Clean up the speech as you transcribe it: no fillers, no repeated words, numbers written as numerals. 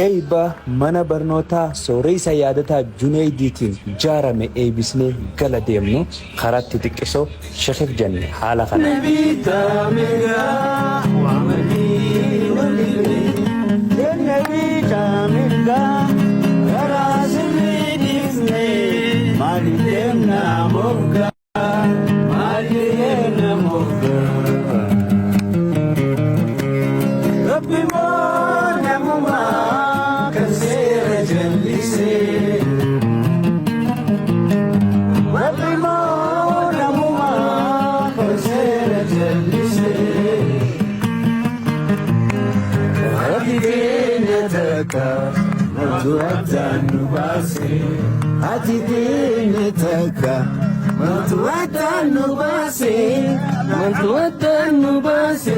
Eebba mana barnootaa sooreysa yaadataa Juneediitiin ijaarame eebbisnee gala deemnu karatti xiqqisoo Sheekh jenne haala kana. Matuwatan nubase